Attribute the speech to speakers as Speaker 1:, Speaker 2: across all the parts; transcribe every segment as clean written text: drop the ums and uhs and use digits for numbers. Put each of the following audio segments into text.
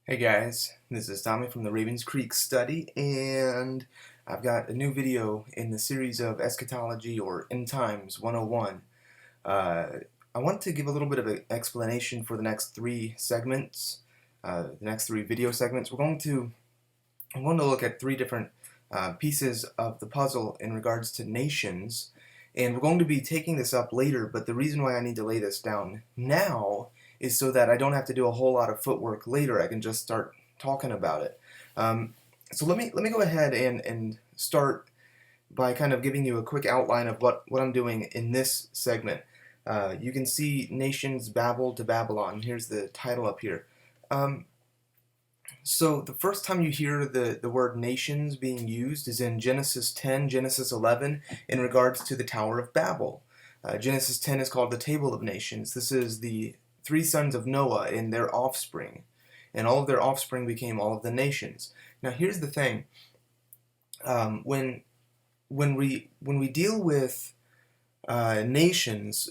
Speaker 1: Hey guys, this is Tommy from the Ravens Creek Study, and I've got a new video in the series of Eschatology or End Times 101. I want to give a little bit of an explanation for the next three segments, the next three video segments. I'm going to look at three different pieces of the puzzle in regards to nations, and we're going to be taking this up later, but the reason why I need to lay this down now is so that I don't have to do a whole lot of footwork later. I can just start talking about it. Um, so let me go ahead and start by kind of giving you a quick outline of what I'm doing in this segment. You can see Nations Babel to Babylon. Here's the title up here. So the first time you hear the word nations being used is in Genesis 10, Genesis 11, in regards to the Tower of Babel. Genesis 10 is called the Table of Nations. This is the three sons of Noah and their offspring. And all of their offspring became all of the nations. Now here's the thing. When we deal with nations,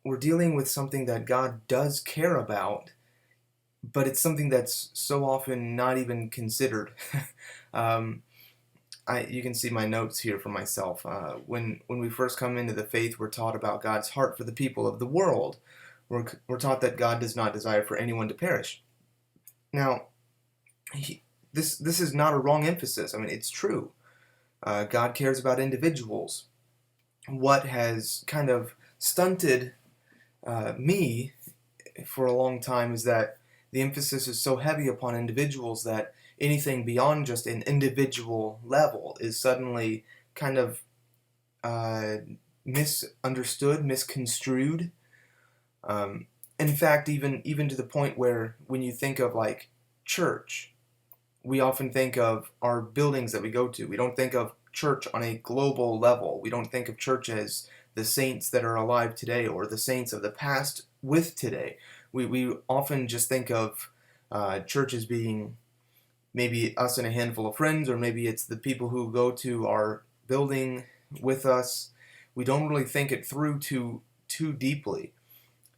Speaker 1: we're dealing with something that God does care about, but it's something that's so often not even considered. um, you can see my notes here for myself. When we first come into the faith, we're taught about God's heart for the people of the world. We're taught that God does not desire for anyone to perish. Now, this is not a wrong emphasis. I mean, it's true. God cares about individuals. What has kind of stunted me for a long time is that the emphasis is so heavy upon individuals that anything beyond just an individual level is suddenly kind of misunderstood, misconstrued. In fact, even to the point where when you think of like church, we often think of our buildings that we go to. We don't think of church on a global level. We don't think of church as the saints that are alive today or the saints of the past with today. We often just think of church as being maybe us and a handful of friends, or maybe it's the people who go to our building with us. We don't really think it through too deeply.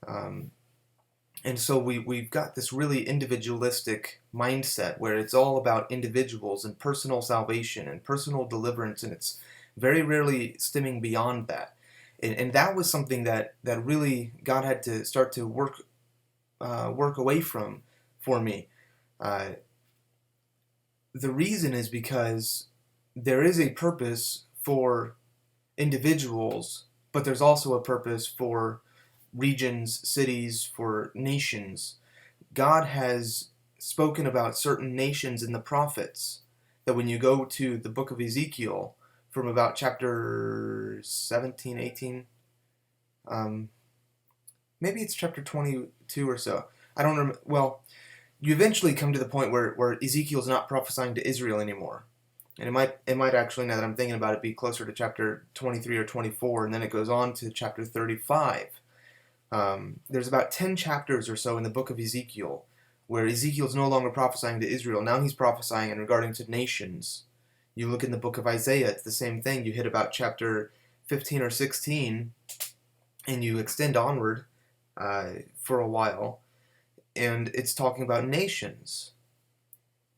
Speaker 1: And so we've got this really individualistic mindset where it's all about individuals and personal salvation and personal deliverance, and it's very rarely stemming beyond that. And that was something that really God had to start to work away from for me. The reason is because there is a purpose for individuals, but there's also a purpose for regions, cities, for nations. God has spoken about certain nations in the prophets that when you go to the book of Ezekiel from about chapter 17, 18, maybe it's chapter 22 or so. I don't remember. Well, you eventually come to the point where Ezekiel's not prophesying to Israel anymore. And it might actually, now that I'm thinking about it, be closer to chapter 23 or 24, and then it goes on to chapter 35. There's about 10 chapters or so in the book of Ezekiel where Ezekiel's no longer prophesying to Israel. Now he's prophesying in regarding to nations. You look in the book of Isaiah, it's the same thing. You hit about chapter 15 or 16, and you extend onward for a while, and it's talking about nations.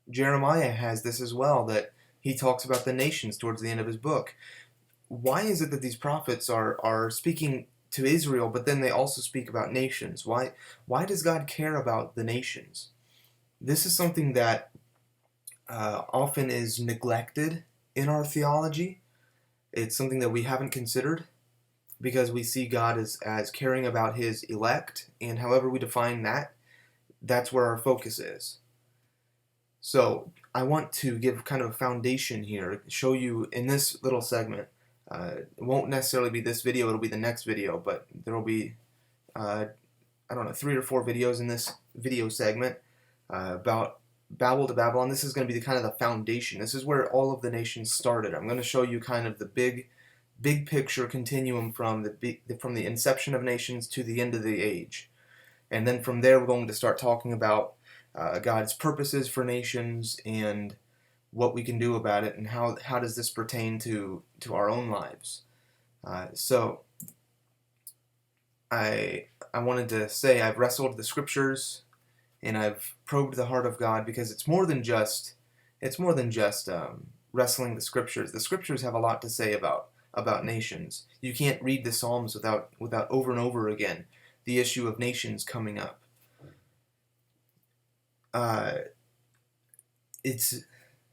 Speaker 1: Jeremiah has this as well, that he talks about the nations towards the end of his book. Why is it that these prophets are speaking to Israel, but then they also speak about nations? Why does God care about the nations? This is something that often is neglected in our theology. It's something that we haven't considered because we see God as caring about his elect, and however we define that, that's where our focus is. So I want to give kind of a foundation here, show you in this little segment. It won't necessarily be this video, it'll be the next video, but there will be, I don't know, 3 or 4 videos in this video segment about Babel to Babylon. This is going to be kind of the foundation. This is where all of the nations started. I'm going to show you kind of the big picture continuum from the inception of nations to the end of the age. And then from there we're going to start talking about God's purposes for nations and what we can do about it, and how does this pertain to our own lives. So I wanted to say I've wrestled the scriptures and I've probed the heart of God, because it's more than just wrestling the scriptures. The scriptures have a lot to say about nations. You can't read the Psalms without over and over again the issue of nations coming up.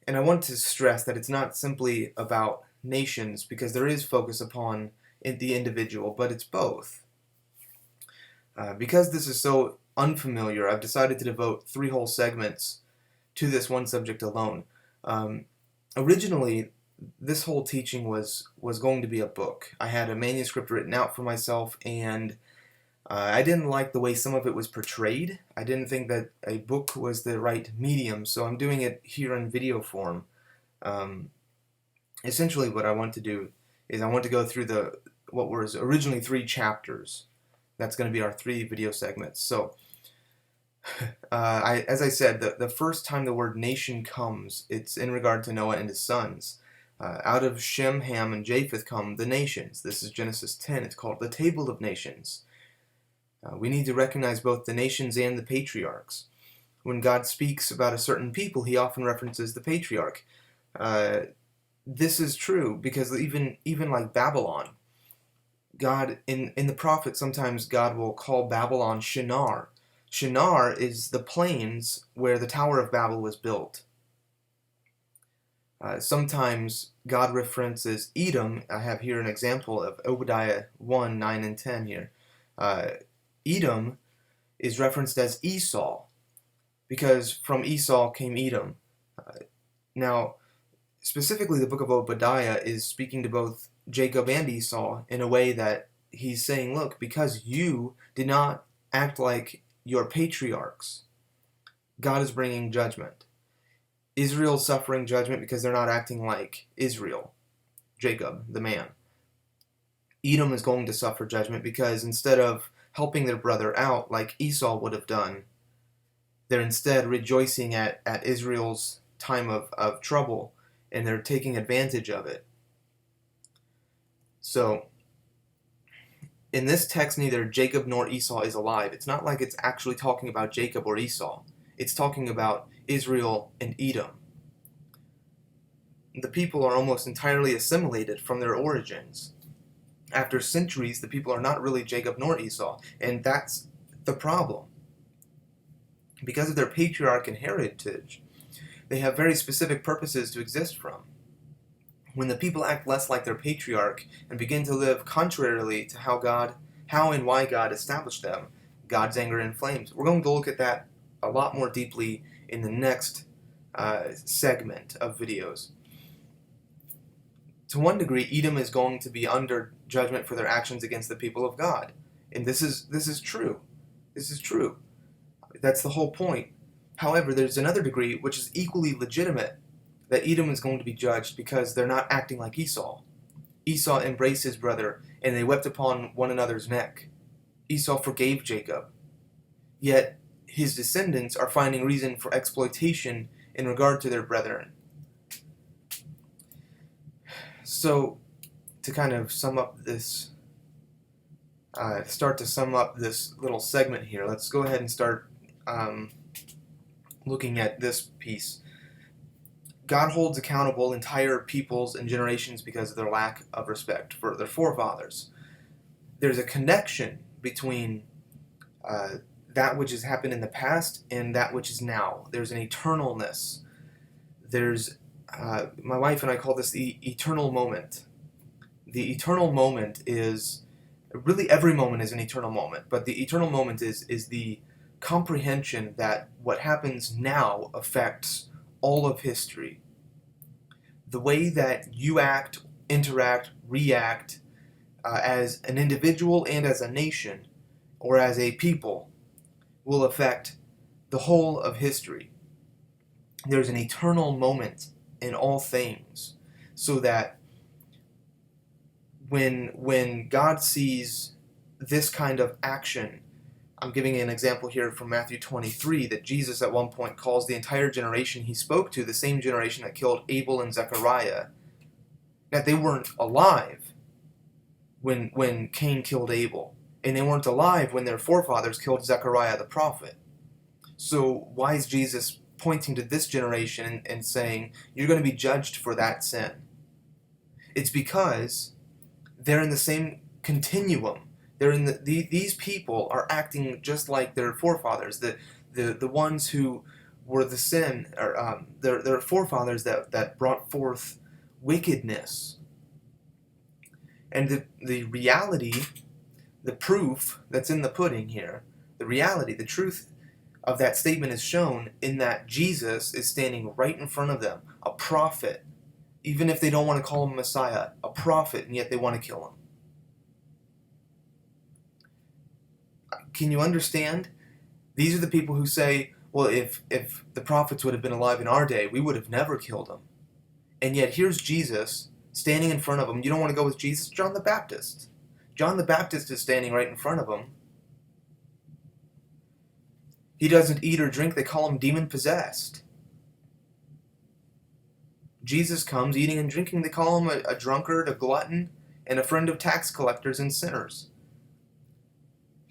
Speaker 1: And I want to stress that it's not simply about nations, because there is focus upon the individual, but it's both. Because this is so unfamiliar, I've decided to devote 3 whole segments to this one subject alone. Originally, this whole teaching was going to be a book. I had a manuscript written out for myself, and I didn't like the way some of it was portrayed. I didn't think that a book was the right medium, so I'm doing it here in video form. Essentially, what I want to do is I want to go through what was originally 3 chapters. That's going to be our 3 video segments. So, as I said, the first time the word nation comes, it's in regard to Noah and his sons. Out of Shem, Ham, and Japheth come the nations. This is Genesis 10. It's called the Table of Nations. We need to recognize both the nations and the patriarchs. When God speaks about a certain people, he often references the patriarch. This is true because even like Babylon, God, in the prophets, sometimes God will call Babylon Shinar. Shinar is the plains where the Tower of Babel was built. Sometimes God references Edom. I have here an example of Obadiah 1, 9, and 10 here. Edom is referenced as Esau, because from Esau came Edom. Now, specifically, the book of Obadiah is speaking to both Jacob and Esau in a way that he's saying, look, because you did not act like your patriarchs, God is bringing judgment. Israel's suffering judgment because they're not acting like Israel, Jacob, the man. Edom is going to suffer judgment because instead of helping their brother out like Esau would have done, they're instead rejoicing at Israel's time of trouble, and they're taking advantage of it. So, in this text, neither Jacob nor Esau is alive. It's not like it's actually talking about Jacob or Esau. It's talking about Israel and Edom. The people are almost entirely assimilated from their origins. After centuries, the people are not really Jacob nor Esau, and that's the problem. Because of their patriarch and heritage, they have very specific purposes to exist from. When the people act less like their patriarch and begin to live contrarily to how and why God established them, God's anger inflames. We're going to look at that a lot more deeply in the next segment of videos. To one degree, Edom is going to be under judgment for their actions against the people of God. And this is true. This is true. That's the whole point. However, there's another degree which is equally legitimate, that Edom is going to be judged because they're not acting like Esau. Esau embraced his brother, and they wept upon one another's neck. Esau forgave Jacob. Yet, his descendants are finding reason for exploitation in regard to their brethren. So, to kind of sum up this, start to sum up this little segment here, let's go ahead and start looking at this piece. God holds accountable entire peoples and generations because of their lack of respect for their forefathers. There's a connection between that which has happened in the past and that which is now. There's an eternalness. There's my wife and I call this the eternal moment. The eternal moment is, really every moment is an eternal moment, but the eternal moment is the comprehension that what happens now affects all of history. The way that you act, interact, react as an individual and as a nation or as a people will affect the whole of history. There's an eternal moment in all things, so that when God sees this kind of action, I'm giving an example here from Matthew 23, that Jesus at one point calls the entire generation he spoke to, the same generation that killed Abel and Zechariah, that they weren't alive when Cain killed Abel, and they weren't alive when their forefathers killed Zechariah the prophet. So why is Jesus pointing to this generation and saying, you're going to be judged for that sin? It's because they're in the same continuum. They're in these people are acting just like their forefathers, the ones who were the sin, or their forefathers that brought forth wickedness. And the reality, the proof that's in the pudding here, the reality, the truth of that statement is shown in that Jesus is standing right in front of them, a prophet, even if they don't want to call him Messiah, a prophet, and yet they want to kill him. Can you understand? These are the people who say, well, if the prophets would have been alive in our day, we would have never killed them. And yet here's Jesus standing in front of them. You don't want to go with Jesus? John the Baptist. John the Baptist is standing right in front of them. He doesn't eat or drink. They call him demon-possessed. Jesus comes eating and drinking. They call him a drunkard, a glutton, and a friend of tax collectors and sinners.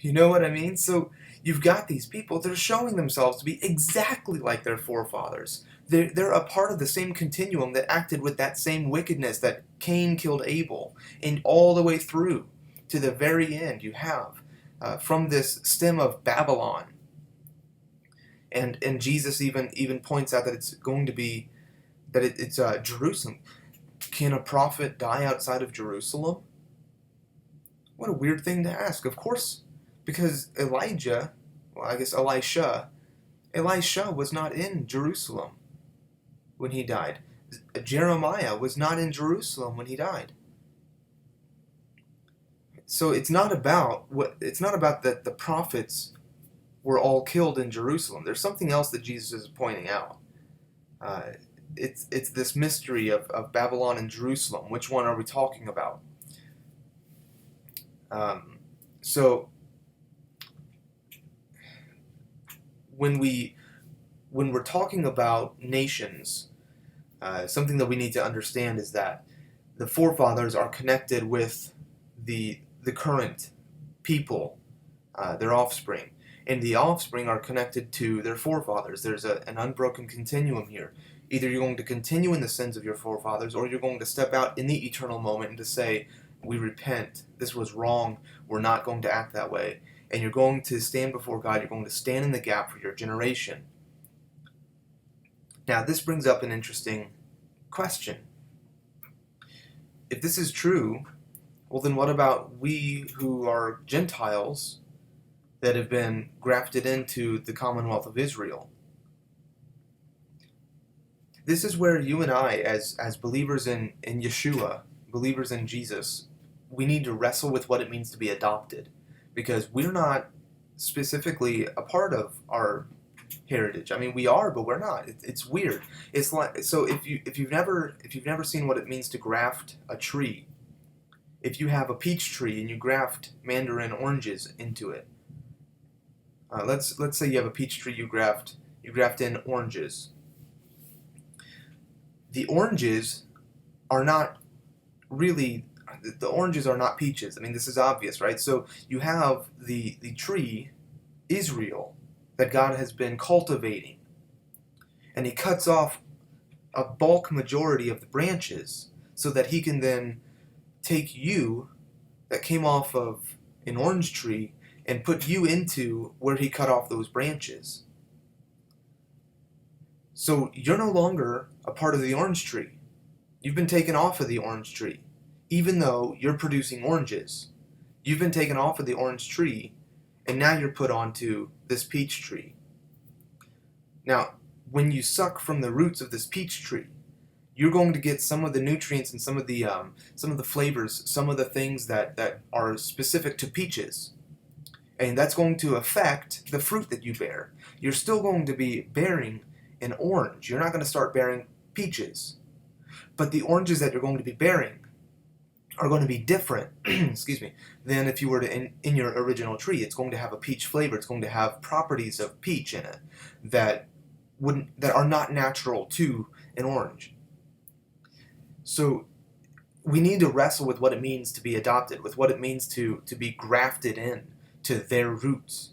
Speaker 1: You know what I mean? So you've got these people, they're showing themselves to be exactly like their forefathers. They're a part of the same continuum that acted with that same wickedness that Cain killed Abel. And all the way through to the very end you have from this stem of Babylon. And Jesus even points out that it's going to be, that it's Jerusalem. Can a prophet die outside of Jerusalem? What a weird thing to ask. Of course, because Elisha was not in Jerusalem when he died. Jeremiah was not in Jerusalem when he died. So it's not about that the prophets were all killed in Jerusalem. There's something else that Jesus is pointing out. It's this mystery of Babylon and Jerusalem. Which one are we talking about? So when we're talking about nations, something that we need to understand is that the forefathers are connected with the current people, their offspring, and the offspring are connected to their forefathers. There's an unbroken continuum here. Either you're going to continue in the sins of your forefathers, or you're going to step out in the eternal moment and to say, we repent, this was wrong, we're not going to act that way. And you're going to stand before God, you're going to stand in the gap for your generation. Now, this brings up an interesting question. If this is true, well then what about we who are Gentiles that have been grafted into the Commonwealth of Israel? This is where you and I, as believers in Yeshua, believers in Jesus, we need to wrestle with what it means to be adopted. Because we're not specifically a part of our heritage. I mean, we are, but we're not. It's weird. It's like, so if you've never seen what it means to graft a tree, if you have a peach tree and you graft mandarin oranges into it, let's say you have a peach tree, you graft in oranges. The oranges are not really. The oranges are not peaches. I mean, this is obvious, right? So you have the tree, Israel, that God has been cultivating. And he cuts off a bulk majority of the branches so that he can then take you that came off of an orange tree and put you into where he cut off those branches. So you're no longer a part of the orange tree. You've been taken off of the orange tree. Even though you're producing oranges, you've been taken off of the orange tree, and now you're put onto this peach tree. Now, when you suck from the roots of this peach tree, you're going to get some of the nutrients and some of the flavors, some of the things that are specific to peaches, and that's going to affect the fruit that you bear. You're still going to be bearing an orange. You're not going to start bearing peaches, but the oranges that you're going to be bearing are going to be different than if you were to in your original tree. It's going to have a peach flavor. It's going to have properties of peach in it that are not natural to an orange. So we need to wrestle with what it means to be adopted, with what it means to be grafted in to their roots.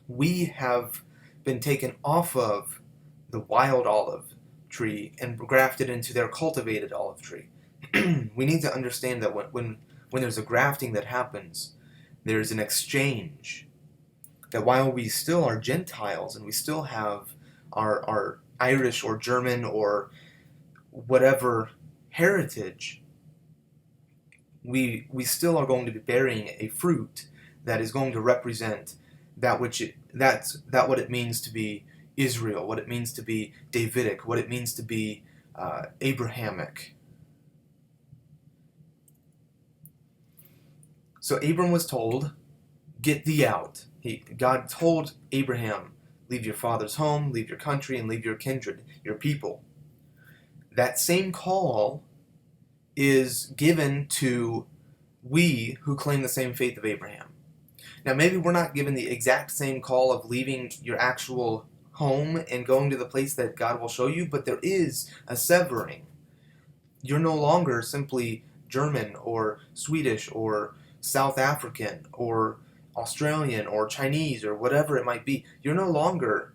Speaker 1: We have been taken off of the wild olive tree and grafted into their cultivated olive tree. We need to understand that when there's a grafting that happens, there's an exchange. That while we still are Gentiles and we still have our Irish or German or whatever heritage, we still are going to be bearing a fruit that is going to represent that what it means to be Israel, what it means to be Davidic, what it means to be Abrahamic. So Abram was told, "Get thee out." God told Abraham, "Leave your father's home, leave your country, and leave your kindred, your people." That same call is given to we who claim the same faith of Abraham. Now, maybe we're not given the exact same call of leaving your actual home and going to the place that God will show you, but there is a severing. You're no longer simply German or Swedish or South African or Australian or Chinese or whatever it might be. You're no longer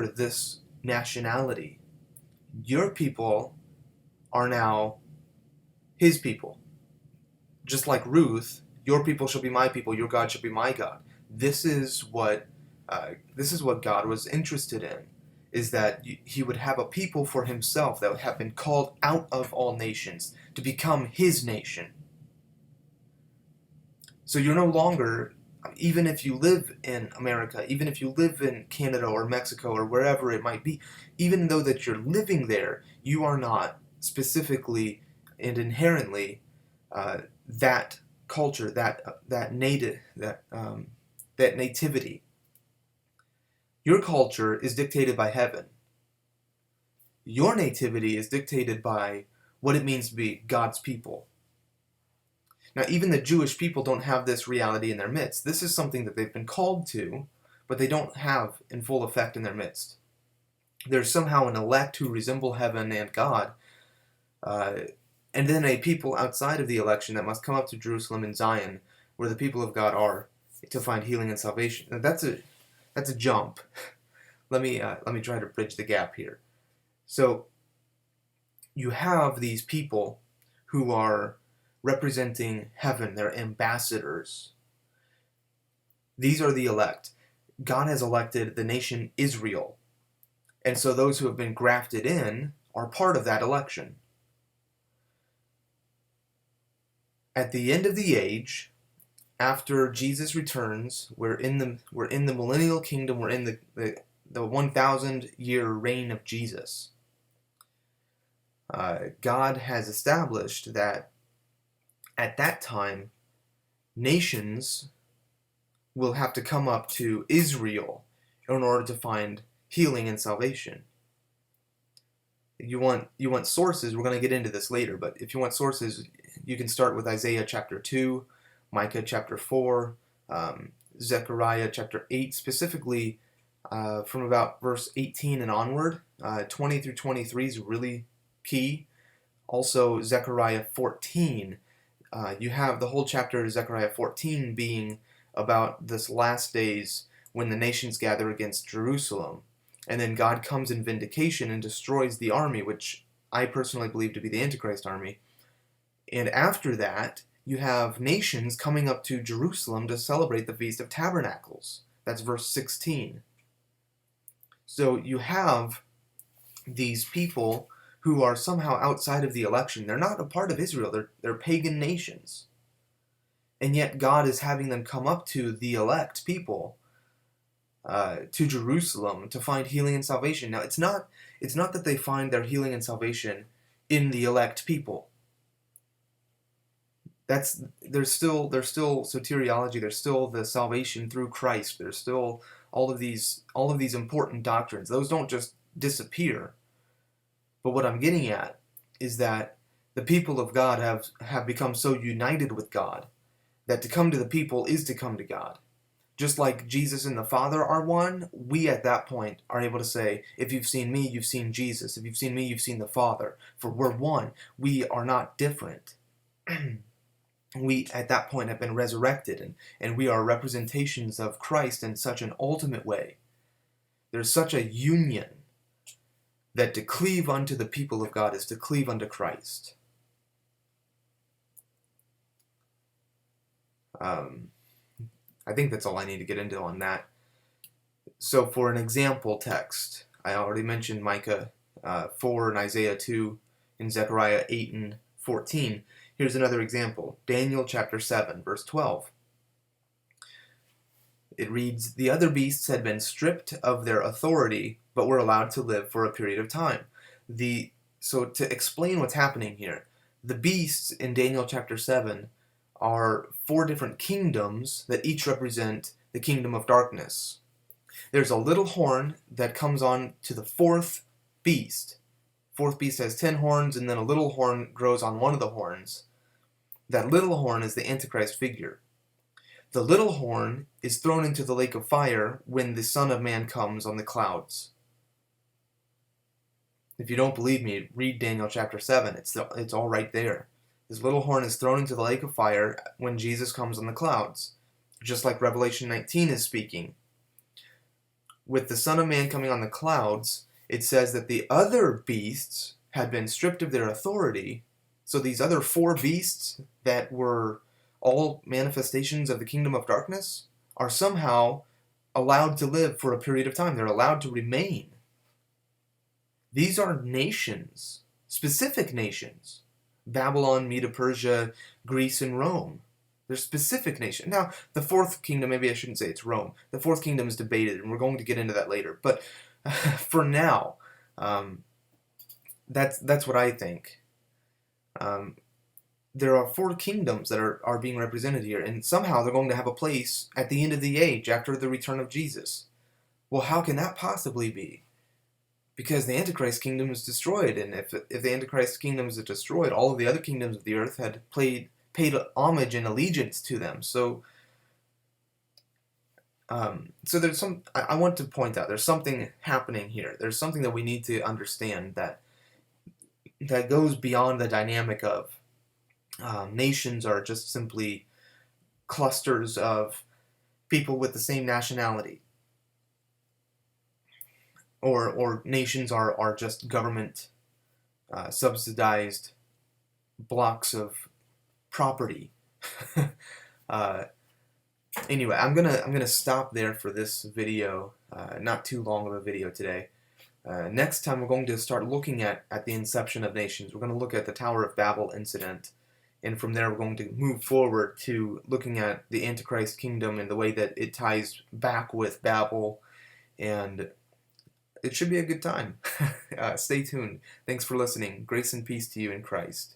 Speaker 1: this nationality. Your people are now his people. Just like Ruth, your people shall be my people, your God shall be my God. This is what God was interested in, is that he would have a people for himself that would have been called out of all nations to become his nation. So you're no longer, even if you live in America, even if you live in Canada or Mexico or wherever it might be, even though that you're living there, you are not specifically and inherently that culture, that nativity. Your culture is dictated by heaven. Your nativity is dictated by what it means to be God's people. Now, even the Jewish people don't have this reality in their midst. This is something that they've been called to, but they don't have in full effect in their midst. There's somehow an elect who resemble heaven and God, and then a people outside of the election that must come up to Jerusalem and Zion, where the people of God are, to find healing and salvation. Now, that's a jump. Let me try to bridge the gap here. So you have these people who are representing heaven, they're ambassadors. These are the elect. God has elected the nation Israel. And so those who have been grafted in are part of that election. At the end of the age, after Jesus returns, we're in the millennial kingdom, we're in the 1,000-year reign of Jesus. God has established that at that time, nations will have to come up to Israel in order to find healing and salvation. You want sources, we're going to get into this later, but if you want sources, you can start with Isaiah chapter 2, Micah chapter 4, Zechariah chapter 8, specifically from about verse 18 and onward. 20 through 23 is really key. Also, Zechariah 14. You have the whole chapter of Zechariah 14 being about this last days when the nations gather against Jerusalem. And then God comes in vindication and destroys the army, which I personally believe to be the Antichrist army. And after that, you have nations coming up to Jerusalem to celebrate the Feast of Tabernacles. That's verse 16. So you have these people who are somehow outside of the election. They're not a part of Israel. They're pagan nations. And yet God is having them come up to the elect people, to Jerusalem, to find healing and salvation. Now, it's not that they find their healing and salvation in the elect people. There's still soteriology. There's still the salvation through Christ. There's still all of these important doctrines. Those don't just disappear. But what I'm getting at is that the people of God have become so united with God that to come to the people is to come to God. Just like Jesus and the Father are one, we at that point are able to say, if you've seen me, you've seen Jesus. If you've seen me, you've seen the Father. For we're one. We are not different. We at that point have been resurrected, and we are representations of Christ in such an ultimate way. There's such a union that to cleave unto the people of God is to cleave unto Christ. I think that's all I need to get into on that. So for an example text, I already mentioned Micah 4 and Isaiah 2 and Zechariah 8 and 14. Here's another example. Daniel chapter 7, verse 12. It reads, "The other beasts had been stripped of their authority, but were allowed to live for a period of time." So to explain what's happening here, the beasts in Daniel chapter 7 are 4 different kingdoms that each represent the kingdom of darkness. There's a little horn that comes on to the 4th beast. 4th beast has 10 horns, and then a little horn grows on one of the horns. That little horn is the Antichrist figure. The little horn is thrown into the lake of fire when the Son of Man comes on the clouds. If you don't believe me, read Daniel chapter 7. It's all right there. This little horn is thrown into the lake of fire when Jesus comes on the clouds, just like Revelation 19 is speaking. With the Son of Man coming on the clouds, it says that the other beasts had been stripped of their authority. So these other 4 beasts that were all manifestations of the kingdom of darkness are somehow allowed to live for a period of time. They're allowed to remain. These are nations, specific nations. Babylon, Medo-Persia, Greece, and Rome. They're specific nations. Now, the 4th kingdom, maybe I shouldn't say it's Rome. The 4th kingdom is debated, and we're going to get into that later. But for now, that's what I think. There are 4 kingdoms that are being represented here, and somehow they're going to have a place at the end of the age after the return of Jesus. Well, how can that possibly be? Because the Antichrist kingdom is destroyed, and if the Antichrist kingdom is destroyed, all of the other kingdoms of the earth had paid homage and allegiance to them. So there's some. I want to point out there's something happening here. There's something that we need to understand that goes beyond the dynamic of nations are just simply clusters of people with the same nationality. Or nations are just government subsidized blocks of property. Anyway, I'm gonna stop there for this video. Not too long of a video today. Next time we're going to start looking at the inception of nations. We're going to look at the Tower of Babel incident, and from there we're going to move forward to looking at the Antichrist kingdom and the way that it ties back with Babel, and it should be a good time. Stay tuned. Thanks for listening. Grace and peace to you in Christ.